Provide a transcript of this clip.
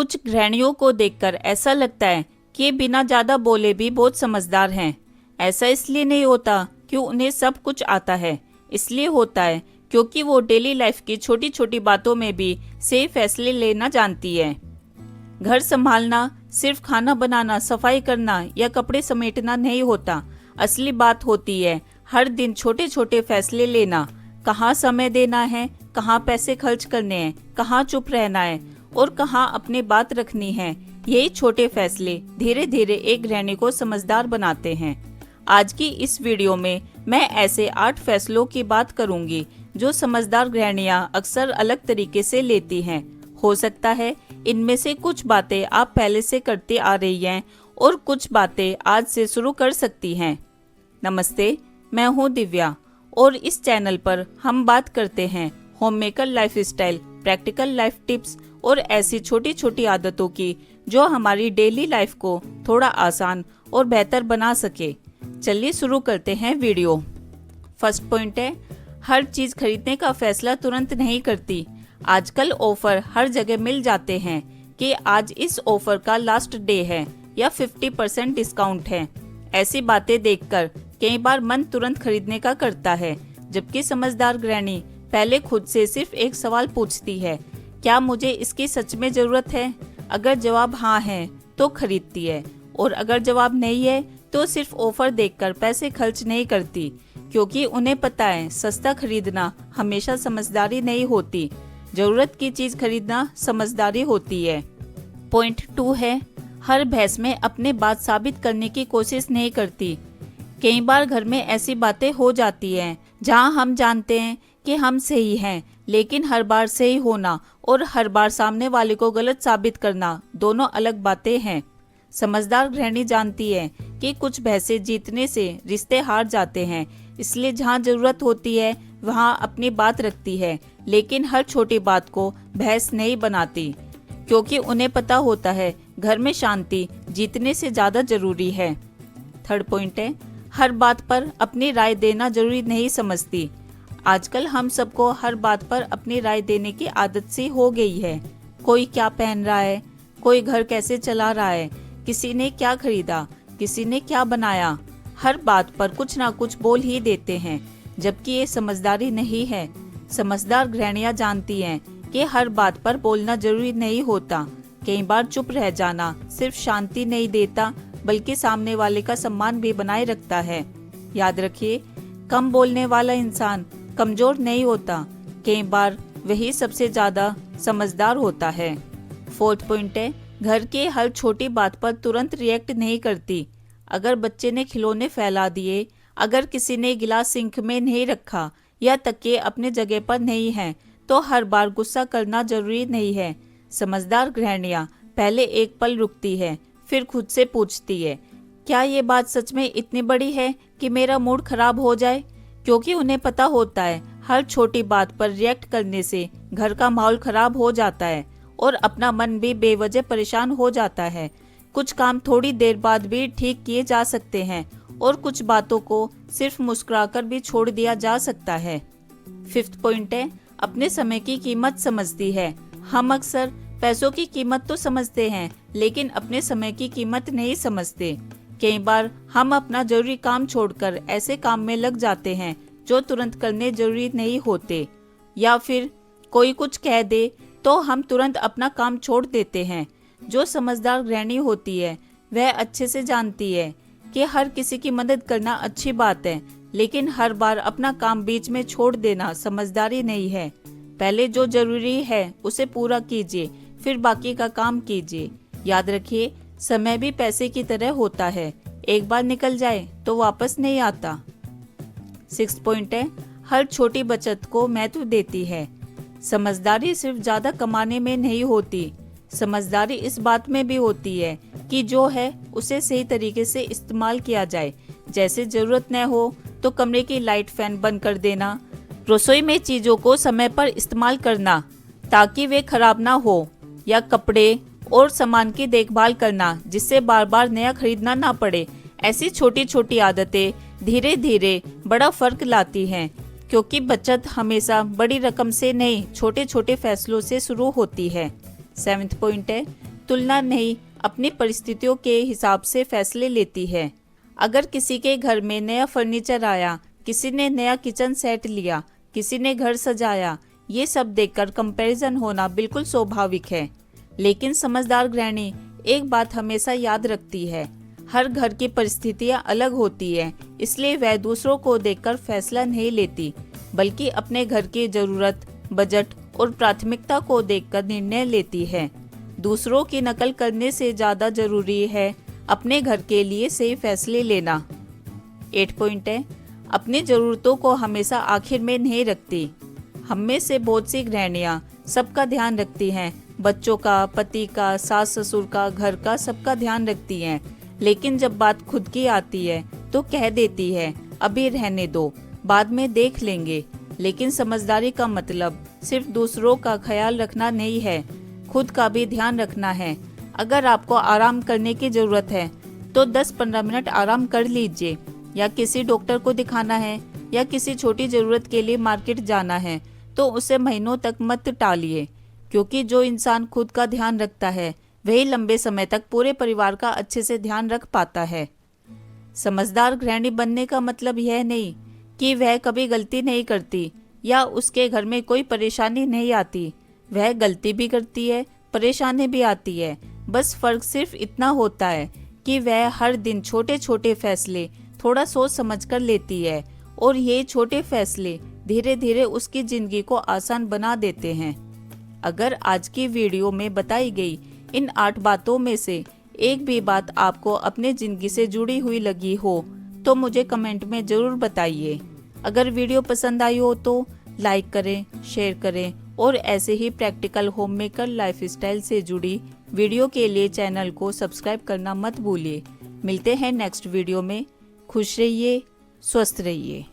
कुछ गृहिणियों को देखकर ऐसा लगता है कि ये बिना ज़्यादा बोले भी बहुत समझदार हैं। ऐसा इसलिए नहीं होता कि उन्हें सब कुछ आता है, इसलिए होता है क्योंकि वो डेली लाइफ की छोटी छोटी बातों में भी सही फैसले लेना जानती है। घर संभालना सिर्फ खाना बनाना, सफाई करना या कपड़े समेटना नहीं होता। असली बात होती है हर दिन छोटे छोटे फैसले लेना, कहाँ समय देना है, कहाँ पैसे खर्च करने हैं, कहाँ चुप रहना है और कहाँ अपनी बात रखनी है। यही छोटे फैसले धीरे धीरे एक गृहिणी को समझदार बनाते हैं। आज की इस वीडियो में मैं ऐसे 8 फैसलों की बात करूंगी जो समझदार गृहिणियां अक्सर अलग तरीके से लेती हैं। हो सकता है इनमें से कुछ बातें आप पहले से करती आ रही हैं और कुछ बातें आज से शुरू कर सकती हैं। नमस्ते, मैं हूं दिव्या और इस चैनल पर हम बात करते हैं homemaker lifestyle, practical life tips और ऐसी छोटी छोटी आदतों की जो हमारी डेली लाइफ को थोड़ा आसान और बेहतर बना सके। चलिए शुरू करते हैं वीडियो। फर्स्ट पॉइंट है, हर चीज खरीदने का फैसला तुरंत नहीं करती। आजकल ऑफर हर जगह मिल जाते हैं कि आज इस ऑफर का लास्ट डे है या 50% डिस्काउंट है। ऐसी बातें देखकर कई बार मन तुरंत खरीदने का करता है, जबकि समझदार गृहिणी पहले खुद से सिर्फ एक सवाल पूछती है, क्या मुझे इसकी सच में जरूरत है? अगर जवाब हाँ है तो खरीदती है और अगर जवाब नहीं है तो सिर्फ ऑफर देखकर पैसे खर्च नहीं करती, क्योंकि उन्हें पता है सस्ता खरीदना हमेशा समझदारी नहीं होती। जरूरत की चीज खरीदना समझदारी होती है। पॉइंट 2 है, हर बहस में अपने बात साबित करने की कोशिश नहीं करती। कई बार घर में ऐसी बातें हो जाती हैं जहां हम जानते हैं कि हम सही हैं, लेकिन हर बार सही होना और हर बार सामने वाले को गलत साबित करना दोनों अलग बातें हैं। समझदार गृहिणी जानती है कि कुछ बहसें जीतने से रिश्ते हार जाते हैं, इसलिए जहां जरूरत होती है वहां अपनी बात रखती है, लेकिन हर छोटी बात को बहस नहीं बनाती, क्योंकि उन्हें पता होता है घर में शांति जीतने से ज्यादा जरूरी है। थर्ड पॉइंट है, हर बात पर अपनी राय देना जरूरी नहीं समझती। आजकल हम सबको हर बात पर अपनी राय देने की आदत सी हो गई है। कोई क्या पहन रहा है, कोई घर कैसे चला रहा है, किसी ने क्या खरीदा, किसी ने क्या बनाया, हर बात पर कुछ ना कुछ बोल ही देते हैं, जबकि ये समझदारी नहीं है। समझदार गृहिणियां जानती हैं कि हर बात पर बोलना जरूरी नहीं होता। कई बार चुप रह जाना सिर्फ शांति नहीं देता, बल्कि सामने वाले का सम्मान भी बनाए रखता है। याद रखिए, कम बोलने वाला इंसान कमजोर नहीं होता, कई बार वही सबसे ज्यादा समझदार होता है। फोर्थ पॉइंट है, घर के हर छोटी बात पर तुरंत रिएक्ट नहीं करती। अगर बच्चे ने खिलौने फैला दिए, अगर किसी ने गिलास सिंक में नहीं रखा या तकिए अपने जगह पर नहीं है, तो हर बार गुस्सा करना जरूरी नहीं है। समझदार गृहिणियां पहले एक पल रुकती है, फिर खुद से पूछती है, क्या ये बात सच में इतनी बड़ी है कि मेरा मूड खराब हो जाए? क्योंकि उन्हें पता होता है हर छोटी बात पर रिएक्ट करने से घर का माहौल खराब हो जाता है और अपना मन भी बेवजह परेशान हो जाता है। कुछ काम थोड़ी देर बाद भी ठीक किए जा सकते हैं और कुछ बातों को सिर्फ मुस्कुराकर भी छोड़ दिया जा सकता है। फिफ्थ पॉइंट है, अपने समय की कीमत समझती है। हम अक्सर पैसों की कीमत तो समझते हैं, लेकिन अपने समय की कीमत नहीं समझते। कई बार हम अपना जरूरी काम छोड़कर ऐसे काम में लग जाते हैं जो तुरंत करने जरूरी नहीं होते, या फिर कोई कुछ कह दे तो हम तुरंत अपना काम छोड़ देते हैं। जो समझदार गृहिणी होती है वह अच्छे से जानती है कि हर किसी की मदद करना अच्छी बात है, लेकिन हर बार अपना काम बीच में छोड़ देना समझदारी नहीं है। पहले जो जरूरी है उसे पूरा कीजिए, फिर बाकी का काम कीजिए। याद रखिए, समय भी पैसे की तरह होता है, एक बार निकल जाए तो वापस नहीं आता। सिक्स पॉइंट है, हर छोटी बचत को महत्व देती है। समझदारी सिर्फ ज्यादा कमाने में नहीं होती, समझदारी इस बात में भी होती है कि जो है उसे सही तरीके से इस्तेमाल किया जाए। जैसे जरूरत न हो तो कमरे की लाइट फैन बंद कर देना, रसोई में चीजों को समय पर इस्तेमाल करना ताकि वे खराब ना हो, या कपड़े और सामान की देखभाल करना जिससे बार बार नया खरीदना ना पड़े। ऐसी छोटी छोटी आदतें धीरे धीरे बड़ा फर्क लाती हैं, क्योंकि बचत हमेशा बड़ी रकम से नहीं, छोटे छोटे फैसलों से शुरू होती है। सेवेंथ पॉइंट है, तुलना नहीं, अपनी परिस्थितियों के हिसाब से फैसले लेती है। अगर किसी के घर में नया फर्नीचर आया, किसी ने नया किचन सेट लिया, किसी ने घर सजाया, ये सब देखकर कंपैरिजन होना बिल्कुल स्वाभाविक है। लेकिन समझदार गृहिणी एक बात हमेशा याद रखती है, हर घर की परिस्थितियां अलग होती है, इसलिए वह दूसरों को देखकर फैसला नहीं लेती, बल्कि अपने घर की जरूरत, बजट और प्राथमिकता को देखकर निर्णय लेती है। दूसरों की नकल करने से ज़्यादा जरूरी है अपने घर के लिए सही फैसले लेना। 8 पॉइंट है, अपनी ज़रूरतों को हमेशा आखिर में नहीं रखती। हम में से बहुत सी गृहिणियाँ सबका ध्यान रखती हैं, बच्चों का, पति का, सास ससुर का, घर का, सबका ध्यान रखती हैं। लेकिन जब बात खुद की आती है तो कह देती है अभी रहने दो, बाद में देख लेंगे। लेकिन समझदारी का मतलब सिर्फ दूसरों का ख्याल रखना नहीं है, खुद का भी ध्यान रखना है। अगर आपको आराम करने की ज़रूरत है तो 10-15 मिनट आराम कर लीजिए, या किसी डॉक्टर को दिखाना है या किसी छोटी ज़रूरत के लिए मार्केट जाना है तो उसे महीनों तक मत टालिए, क्योंकि जो इंसान खुद का ध्यान रखता है वही लंबे समय तक पूरे परिवार का अच्छे से ध्यान रख पाता है। समझदार गृहिणी बनने का मतलब यह नहीं कि वह कभी गलती नहीं करती या उसके घर में कोई परेशानी नहीं आती। वह गलती भी करती है, परेशानी भी आती है, बस फर्क सिर्फ इतना होता है कि वह हर दिन छोटे छोटे फैसले थोड़ा सोच समझ कर लेती है, और ये छोटे फैसले धीरे धीरे उसकी जिंदगी को आसान बना देते हैं। अगर आज की वीडियो में बताई गई इन 8 बातों में से एक भी बात आपको अपने जिंदगी से जुड़ी हुई लगी हो तो मुझे कमेंट में ज़रूर बताइए। अगर वीडियो पसंद आई हो तो लाइक करें, शेयर करें, और ऐसे ही प्रैक्टिकल होममेकर लाइफस्टाइल से जुड़ी वीडियो के लिए चैनल को सब्सक्राइब करना मत भूलिए। मिलते हैं नेक्स्ट वीडियो में। खुश रहिए, स्वस्थ रहिए।